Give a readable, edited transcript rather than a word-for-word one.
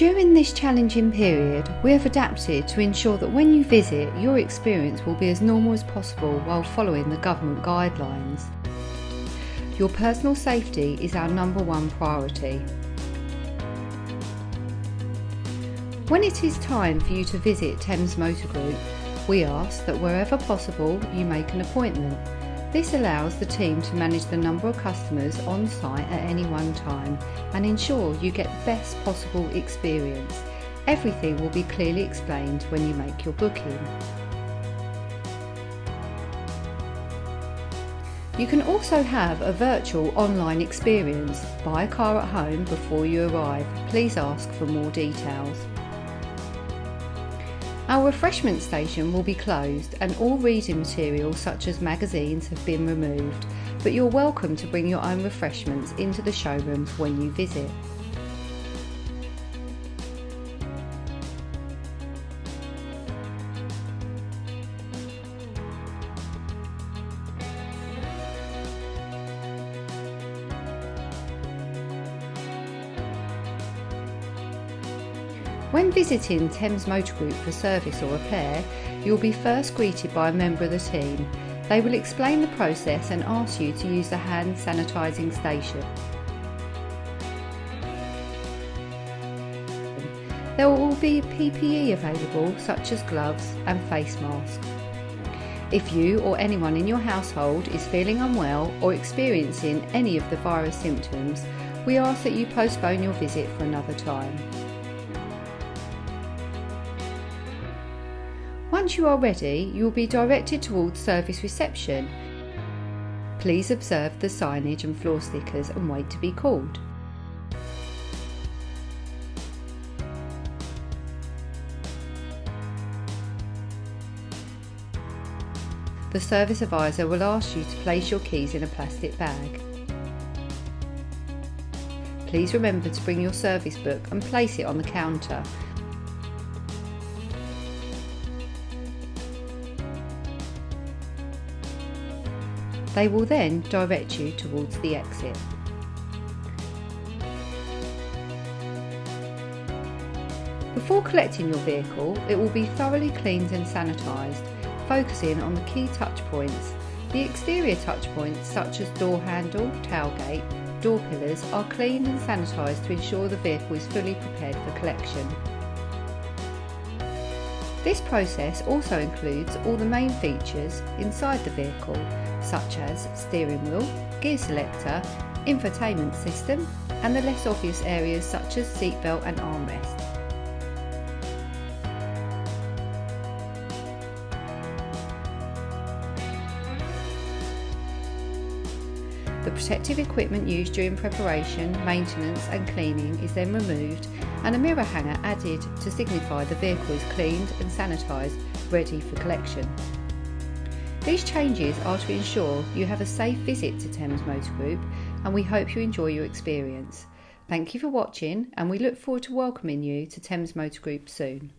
During this challenging period, we have adapted to ensure that when you visit, your experience will be as normal as possible while following the government guidelines. Your personal safety is our number one priority. When it is time for you to visit Thames Motor Group, we ask that wherever possible you make an appointment. This allows the team to manage the number of customers on site at any one time and ensure you get the best possible experience. Everything will be clearly explained when you make your booking. You can also have a virtual online experience. Buy a car at home before you arrive. Please ask for more details. Our refreshment station will be closed and all reading material such as magazines have been removed, but you're welcome to bring your own refreshments into the showrooms when you visit. When visiting Thames Motor Group for service or repair, you will be first greeted by a member of the team. They will explain the process and ask you to use the hand sanitising station. There will be PPE available such as gloves and face masks. If you or anyone in your household is feeling unwell or experiencing any of the virus symptoms, we ask that you postpone your visit for another time. Once you are ready, you will be directed towards service reception. Please observe the signage and floor stickers and wait to be called. The service advisor will ask you to place your keys in a plastic bag. Please remember to bring your service book and place it on the counter. They will then direct you towards the exit. Before collecting your vehicle, it will be thoroughly cleaned and sanitised, focusing on the key touch points. The exterior touch points such as door handle, tailgate, door pillars are cleaned and sanitised to ensure the vehicle is fully prepared for collection. This process also includes all the main features inside the vehicle, such as steering wheel, gear selector, infotainment system, and the less obvious areas such as seatbelt and armrest. The protective equipment used during preparation, maintenance and cleaning is then removed and a mirror hanger added to signify the vehicle is cleaned and sanitised, ready for collection. These changes are to ensure you have a safe visit to Thames Motor Group, and we hope you enjoy your experience. Thank you for watching, and we look forward to welcoming you to Thames Motor Group soon.